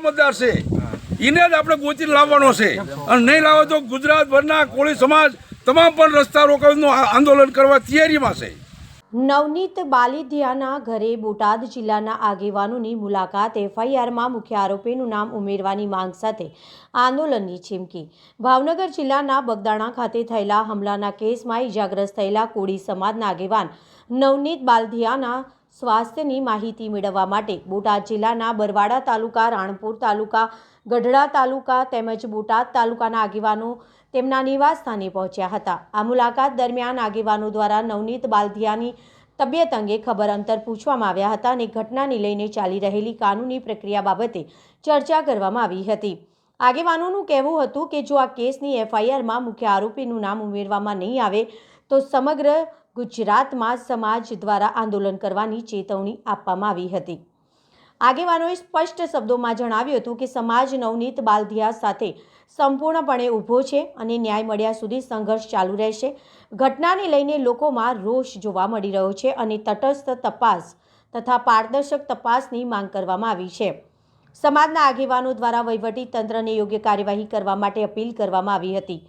સમજદાર છે એને જ આપણે ગોચી લાવવાનો છે અને નહીં લાવો તો ગુજરાતભરના કોળી સમાજ તમામ પણ રસ્તા રોકવાનું આંદોલન કરવા તૈયારીમાં છે। નવનીત બાલિધિયાના ઘરે બોટાદ જિલ્લાના આગેવાનોની મુલાકાત। એફઆઈઆરમાં મુખ્ય આરોપીનું નામ ઉમેરવાની માંગ સાથે આંદોલનની ચીમકી। ભાવનગર જિલ્લાના બગદાણા ખાતે થયેલા હુમલાના કેસમાં ઇજાગ્રસ્ત થયેલા કોળી સમાજના આગેવાન નવનીત બાલિધિયાના સ્વાસ્થ્યની માહિતી મેળવવા માટે બોટાદ જિલ્લાના બરવાડા તાલુકા, રાણપુર તાલુકા, ગઢડા તાલુકા તેમજ બોટાદ તાલુકાના આગેવાનો તેમના નિવાસ સ્થાને પહોંચ્યા હતા। આ મુલાકાત દરમિયાન આગેવાનો દ્વારા નવનીત બાલિધિયાની તબિયત અંગે ખબર અંતર પૂછવામાં આવ્યા હતા અને ઘટનાને લઈને ચાલી રહેલી કાનૂની પ્રક્રિયા બાબતે ચર્ચા કરવામાં આવી હતી। આગેવાનોનું કહેવું હતું કે જો આ કેસની એફઆઈઆરમાં મુખ્ય આરોપીનું નામ ઉમેરવામાં નહીં આવે તો સમગ્ર ગુજરાતમાં સમાજ દ્વારા આંદોલન કરવાની ચેતવણી આપવામાં આવી હતી। આગેવાનોએ સ્પષ્ટ શબ્દોમાં જણાવ્યું હતું કે સમાજ નવનીત બાલિધિયા સાથે સંપૂર્ણપણે ઊભો છે અને ન્યાય મળ્યા સુધી સંઘર્ષ ચાલુ રહેશે। ઘટનાને લઈને લોકોમાં રોષ જોવા મળી રહ્યો છે અને તટસ્થ તપાસ તથા પારદર્શક તપાસની માંગ કરવામાં આવી છે। સમાજના આગેવાનો દ્વારા વહીવટી તંત્રને યોગ્ય કાર્યવાહી કરવા માટે અપીલ કરવામાં આવી હતી।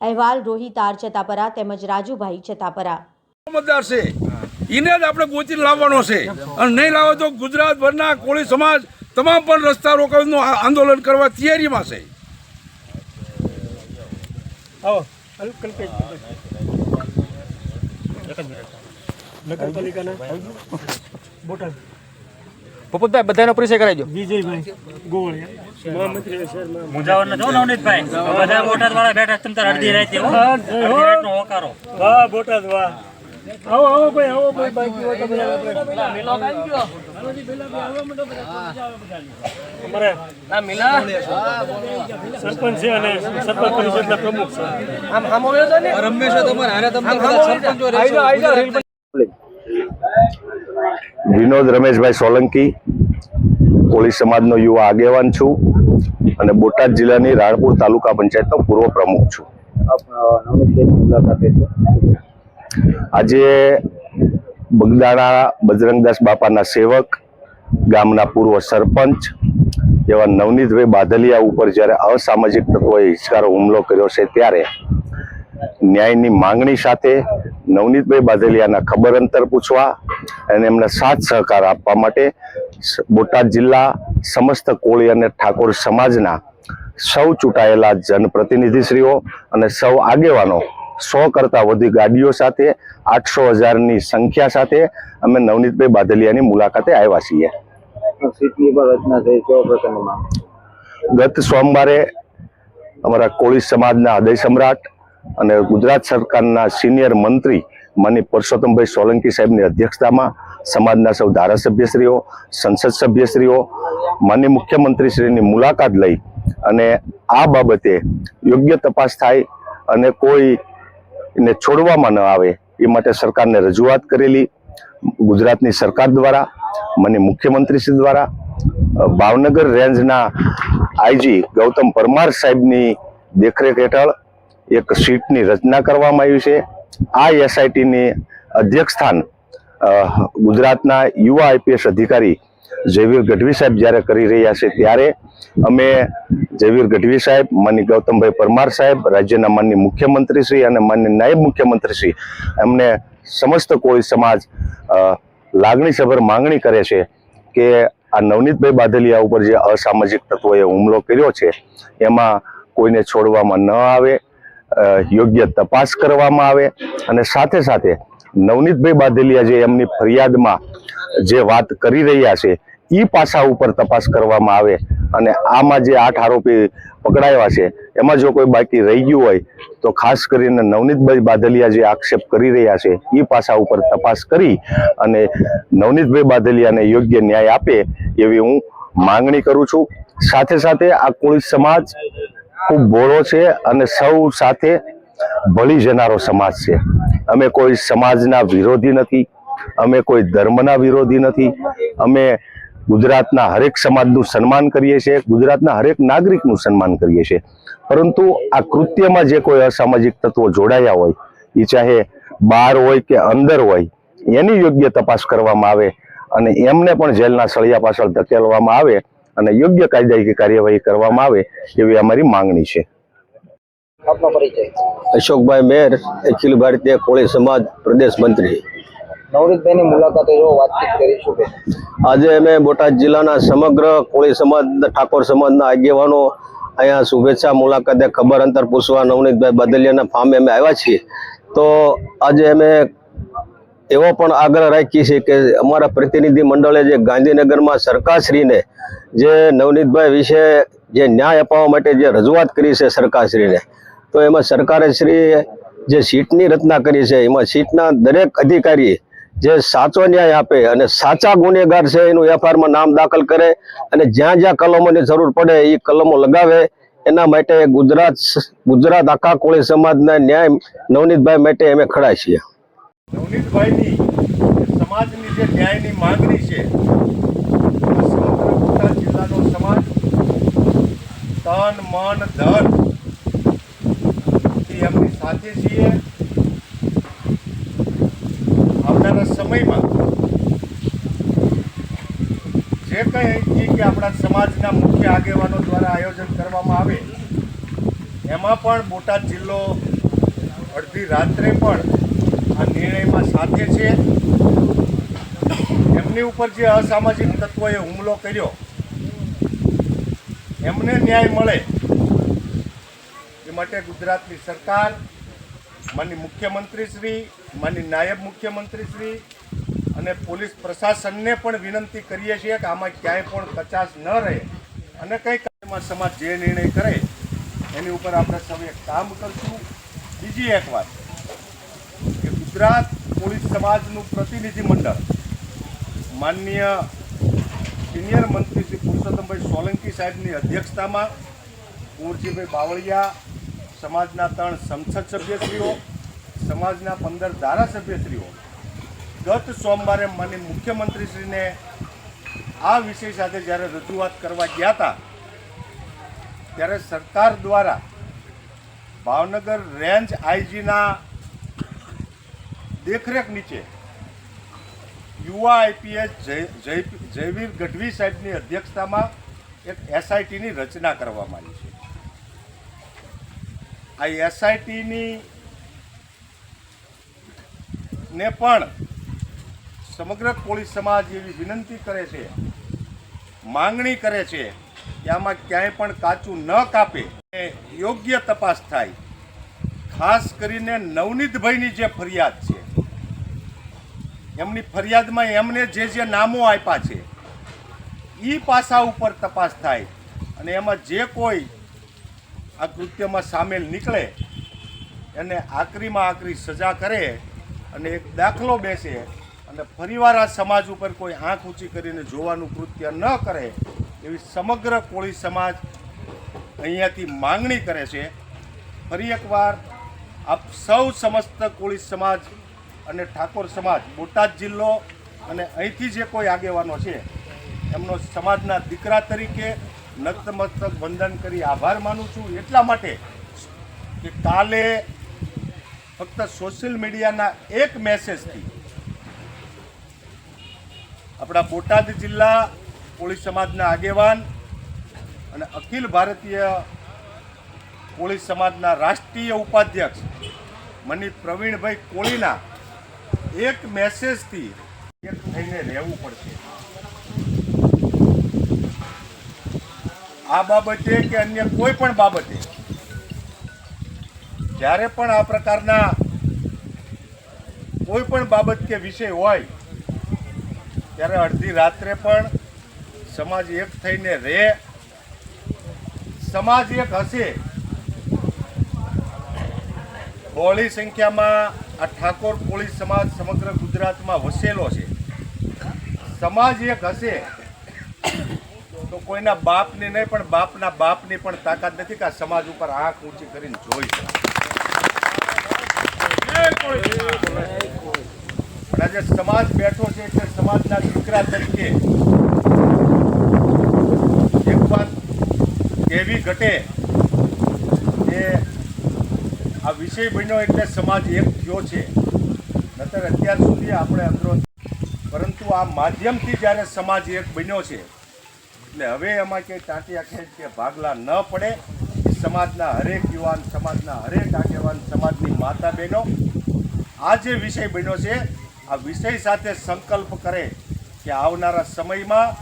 અહેવાલ રોહિત આર ચતાપરા તેમજ રાજુભાઈ ચતાપરા। સમજદાર છે એને જ આપણે ગોચી લાવવાનો છે અને નહીં લાવો તો ગુજરાતભરના કોળી સમાજ તમામ પણ રસ્તા રોકવાનું આંદોલન કરવા તૈયારીમાં છે। પોપટભાઈ બધાનો પરિચય કરાવજો। વિજયભાઈ ગોળિયા મહામંત્રી શહેરમાં મુજાવર ન જો નવનીતભાઈ બધા બોટાદ વાળા બેઠા તમ તાર અડધી રાતે હો અડધી રાતનો હોકારો વાહ બોટાદ વાહ આવો આવો ભાઈ આવો ભાઈ બાકી હોય તો બધા મિલો કાઈ ગયો અમારે ના મિલા સરપંચ છે અને સરપંચ પરિષદના પ્રમુખ છે। આમ હામો ગયો તો ને રમેશ તમારે હારે તમને બધા સરપંચો રહેજો આઈજો રીલ વિનોદ રમેશભાઈ સોલંકી કોળી સમાજનો યુવા આગેવાન છું અને બોટાદ જિલ્લાની રાણપુર તાલુકા પંચાયતનો પૂર્વ પ્રમુખ છું। આજે બગદાણા બજરંગદાસ બાપાના સેવક, ગામના પૂર્વ સરપંચ એવા નવનીતભાઈ બાદલિયા ઉપર જ્યારે અસામાજિક તત્વોએ હિંસકારો હુમલો કર્યો છે ત્યારે ન્યાયની માંગણી સાથે નવનીતભાઈ બાદલિયાના ખબર અંતર પૂછવા અને એમને સાથ સહકાર આપવા માટે બોટાદ જિલ્લા સમસ્ત કોળી અને ઠાકોર સમાજના સૌ ચૂંટાયેલા જનપ્રતિનિધિશ્રીઓ અને સૌ આગેવાનો 100 કરતાં વધુ ગાડીઓ સાથે 800,000ની સંખ્યા સાથે અમે નવનીતભાઈ બાદલિયાની મુલાકાતે આવ્યા છીએ। ગત સોમવારે અમારા કોળી સમાજના હૃદય સમ્રાટ અને ગુજરાત સરકારના સિનિયર મંત્રી માનનીય પરસોત્તમભાઈ સોલંકી સાહેબની અધ્યક્ષતામાં સમાજના સૌ ધારાસભ્યશ્રીઓ, સંસદ સભ્યશ્રીઓ માનનીય મુખ્યમંત્રીશ્રીની મુલાકાત લઈ અને આ બાબતે યોગ્ય તપાસ થાય અને કોઈને છોડવામાં ન આવે એ માટે સરકારને રજૂઆત કરેલી। ગુજરાતની સરકાર દ્વારા માનનીય મુખ્યમંત્રીશ્રી દ્વારા ભાવનગર રેન્જના આઈજી ગૌતમ પરમાર સાહેબની દેખરેખ હેઠળ એક સીટની રચના કરવામાં આવી છે। આ એસઆઈટીની અધ્યક્ષસ્થાન ગુજરાતના યુવા આઈપીએસ અધિકારી જયવીર ગઢવી સાહેબ જ્યારે કરી રહ્યા છે ત્યારે અમે જયવીર ગઢવી સાહેબ, માનનીય ગૌતમભાઈ પરમાર સાહેબ, રાજ્યના માનનીય મુખ્યમંત્રીશ્રી અને માનનીય નાયબ મુખ્યમંત્રીશ્રી એમને સમસ્ત કોળી સમાજ લાગણીસભર માંગણી કરે છે કે આ નવનીતભાઈ બાદલિયા ઉપર જે અસામાજિક તત્વોએ હુમલો કર્યો છે એમાં કોઈને છોડવામાં ન આવે, યોગ્ય તપાસ કરવામાં આવે અને સાથે સાથે નવનીતભાઈ બાદલિયા જે એમની ફરિયાદમાં જે વાત કરી રહ્યા છે એ પાસા ઉપર તપાસ કરવામાં આવે અને આમાં જે 8 આરોપી પકડાયા છે એમાં જો કોઈ બાકી રહી ગયું હોય તો ખાસ કરીને નવનીતભાઈ બાદલિયા જે આક્ષેપ કરી રહ્યા છે એ પાસા ઉપર તપાસ કરી અને નવનીતભાઈ બાદલિયાને યોગ્ય ન્યાય આપે એવી હું માંગણી કરું છું। સાથે સાથે આ કોળી સમાજ ખૂબ ભોળો છે અને સૌ સાથે ભળી જનારો સમાજ છે। અમે કોઈ સમાજના વિરોધી નથી, અમે કોઈ ધર્મના વિરોધી નથી, અમે ગુજરાતના હરેક સમાજનું સન્માન કરીએ છીએ, ગુજરાતના હરેક નાગરિકનું સન્માન કરીએ છીએ, પરંતુ આ કૃત્યમાં જે કોઈ અસામાજિક તત્વો જોડાયા હોય એ ચાહે બહાર હોય કે અંદર હોય એની યોગ્ય તપાસ કરવામાં આવે અને એમને પણ જેલના સળિયા પાછળ ધકેલવામાં આવે અને યોગ્ય કાયદાકીય કાર્યવાહી કરવામાં આવે એવી અમારી માંગણી છે. અશોકભાઈ મેર, અખિલ ભારતીય કોળી સમાજ પ્રદેશ મંત્રી. નવનીતભાઈની મુલાકાતે જો વાતચીત કરીશું કે આજે અમે બોટાદ જિલ્લાના સમગ્ર કોળી સમાજ ઠાકોર સમાજના આગેવાનો અહીંયા શુભેચ્છા મુલાકાતે ખબર અંતર પૂછવા નવનીતભાઈ બાદલિયાના ફાર્મે અમે આવ્યા છીએ. તો આજે અમે એવો પણ આગ્રહ રાખીએ છીએ કે અમારા પ્રતિનિધિ મંડળે જે ગાંધીનગરમાં સરકારશ્રીને જે નવનીતભાઈ વિશે જે ન્યાય અપાવવા માટે જે રજૂઆત કરી છે સરકારશ્રીને, તો એમાં સરકારે શ્રી જે સીટની રચના કરી છે એમાં સીટના દરેક અધિકારી જે સાચો ન્યાય આપે અને સાચા ગુનેગાર છે એનું એફઆઈઆરમાં નામ દાખલ કરે અને જ્યાં જ્યાં કલમોની જરૂર પડે એ કલમો લગાવે. એના માટે ગુજરાત આખા કોળી સમાજના ન્યાય નવનીતભાઈ માટે અમે ખડા છીએ. નવનીતભાઈની સમાજની જે ન્યાયની માંગણી છે, સમગ્ર બોટાદ જિલ્લાનો સમાજ તન મન ધન એમની સાથે છીએ. આવનારા સમયમાં જે કંઈ અહીંથી કે આપણા સમાજના મુખ્ય આગેવાનો દ્વારા આયોજન કરવામાં આવે એમાં પણ બોટાદ જિલ્લો અડધી રાત્રે પણ આ નિર્ણયમાં સાથે છે. એમની ઉપર જે અસામાજિક તત્વોએ હુમલો કર્યો એમને ન્યાય મળે એ માટે ગુજરાતની સરકાર, માનનીય મુખ્યમંત્રીશ્રી, માનનીય નાયબ મુખ્યમંત્રીશ્રી અને પોલીસ પ્રશાસનને પણ વિનંતી કરીએ છીએ કે આમાં ક્યાંય પણ કચાશ ન રહે અને કંઈ કાર્યમાં સમાજ જે નિર્ણય કરે એની ઉપર આપણે સૌએ કામ કરશું. બીજી એક વાત કે ગુજરાત પોલીસ સમાજનું પ્રતિનિધિ મંડળ માનનીય સિનિયર મંત્રી શ્રી પુરુષોત્તમભાઈ સોલંકી સાહેબની અધ્યક્ષતામાં કુંવરજીભાઈ બાવળિયા, સમાજના 3 સંસદ સભ્યશ્રીઓ, સમાજના 15 ધારાસભ્યશ્રીઓ ગત સોમવારે માનનીય મુખ્યમંત્રીશ્રીને આ વિષય સાથે જ્યારે રજૂઆત કરવા ગયા હતા ત્યારે સરકાર દ્વારા ભાવનગર રેન્જ આઈજીના દેખરેખ નીચે યુવા આઈપીએસ જયવીર ગઢવી સાહેબની અધ્યક્ષતામાં એક એસઆઈટીની રચના કરવામાં આવી છે. આ એસઆઈટીની ને પણ સમગ્ર કોળી સમાજ એવી વિનંતી કરે છે, માંગણી કરે છે કે આમાં ક્યાંય પણ કાચું ન કાપે, યોગ્ય તપાસ થાય. ખાસ કરીને નવનીતભાઈની જે ફરિયાદ છે એમની ફરિયાદમાં એમને જે નામો આપ્યા છે એ પાસા ઉપર તપાસ થાય અને એમાં જે કોઈ આ કૃત્યમાં સામેલ નીકળે એને આકરીમાં આકરી સજા કરે અને એક દાખલો બેસે અને ફરીવાર આ સમાજ ઉપર કોઈ આંખ ઊંચી કરીને જોવાનું કૃત્ય ન કરે એવી સમગ્ર કોળી સમાજ અહીંયાથી માંગણી કરે છે. ફરી એકવાર આપ સૌ સમસ્ત કોળી સમાજ અને ઠાકોર સમાજ બોટાદ જિલ્લો અને અહીંથી જે કોઈ આગેવાનો છે એમનો સમાજના દીકરા તરીકે નતમસ્તક વંદન કરી આભાર માનું છું. એટલા માટે કે કાલે ફક્ત સોશિયલ મીડિયાના એક મેસેજથી આપણા બોટાદ જિલ્લા કોળી સમાજના આગેવાન અને અખિલ ભારતીય કોળી સમાજના રાષ્ટ્રીય ઉપાધ્યક્ષ મની પ્રવીણભાઈ કોળીના એક મેસેજથી એક થઈને રહેવું પડશે. આ બાબતે કે અન્ય કોઈ પણ બાબતે જ્યારે પણ આ પ્રકારના કોઈ પણ બાબત કે વિષય હોય ત્યારે અડધી રાત્રે પણ સમાજ એક થઈને રહે. સમાજ એક હશે. બહોળી સંખ્યામાં આ ઠાકોર કોળી સમાજ સમગ્ર ગુજરાતમાં વસેલો છે. સમાજ એક હશે તો કોઈના બાપની નહીં પણ બાપના બાપની પણ તાકાત નથી કે આ સમાજ ઉપર આંખ ઊંચી કરીને જોઈ શકે. આજે સમાજ બેઠો છે એટલે સમાજના દીકરા તરીકે એક વાત કહેવી ઘટે કે આ વિષય બન્યો એટલે સમાજ એક થયો છે. નતર અત્યાર સુધી આપણે અંદરો, પરંતુ આ માધ્યમથી જ્યારે સમાજ એક બન્યો છે એટલે હવે એમાં ક્યાંય ટાંટિયા ખેંચ કે ભાગલા ન પડે. સમાજના હરેક યુવાન, સમાજના હરેક આગેવાન, સમાજની માતા બહેનો આ જે વિષય બન્યો છે આ વિષય સાથે સંકલ્પ કરે કે આવનારા સમયમાં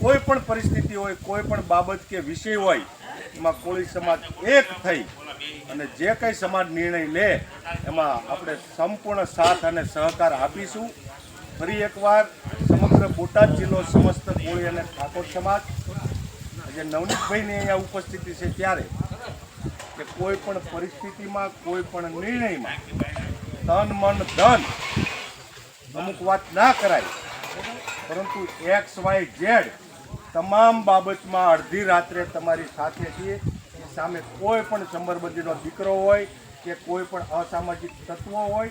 કોઈ પણ પરિસ્થિતિ હોય, કોઈ પણ બાબત કે વિષય હોય, એમાં કોળી સમાજ એક થઈ અને જે કંઈ સમાજ નિર્ણય લે એમાં આપણે સંપૂર્ણ સાથ અને સહકાર આપીશું. ફરી એકવાર સમગ્ર બોટાદ જિલ્લો સમસ્ત કોળી અને ઠાકોર સમાજ આજે નવનીતભાઈની અહીંયા ઉપસ્થિતિ છે ત્યારે કે કોઈ પણ પરિસ્થિતિમાં, કોઈ પણ નિર્ણયમાં તન મન ધન અમુક વાત ના કરાય, પરંતુ XYZ તમામ બાબતમાં અડધી રાત્રે તમારી સાથે છીએ. સામે કોઈ પણ ચંબરબંધીનો દીકરો હોય કે કોઈ પણ અસામાજિક તત્વો હોય,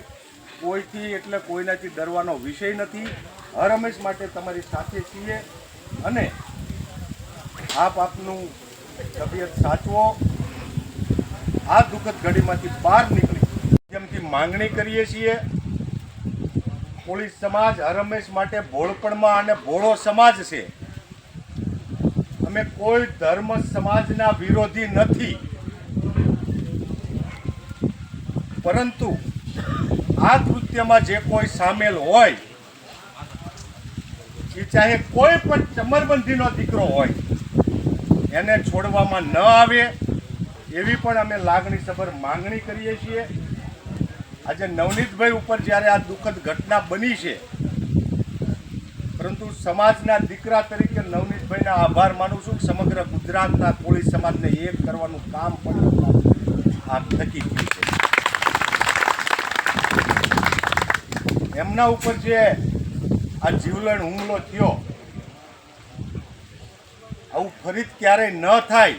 કોઈથી એટલે કોઈનાથી ડરવાનો વિષય નથી. હર હંમેશ માટે તમારી સાથે છીએ અને આપ આપનું તબિયત સાચવો. આ દુઃખદ ઘડીમાંથી બહાર નીકળી જેમથી માંગણી કરીએ છીએ. કોળી સમાજ હર હંમેશ માટે ભોળપણમાં અને ભોળો સમાજ છે. અમે કોઈ ધર્મ સમાજના વિરોધી નથી, પરંતુ આ કૃત્યમાં જે કોઈ સામેલ હોય એ ચાહે કોઈ પણ ચમરબંધીનો દીકરો હોય એને છોડવામાં ન આવે એવી પણ અમે લાગણીસભર માંગણી કરીએ છીએ. આજે નવનીતભાઈ ઉપર જ્યારે આ દુઃખદ ઘટના બની છે, પરંતુ સમાજના દીકરા તરીકે નવનીતભાઈના આભાર માનું છું. સમગ્ર ગુજરાતના કોળી સમાજને એક કરવાનું કામ પણ આ થકી થયું છે. એમના ઉપર જે આ જીવલેણ હુમલો થયો, આવું ફરી ક્યારેય ન થાય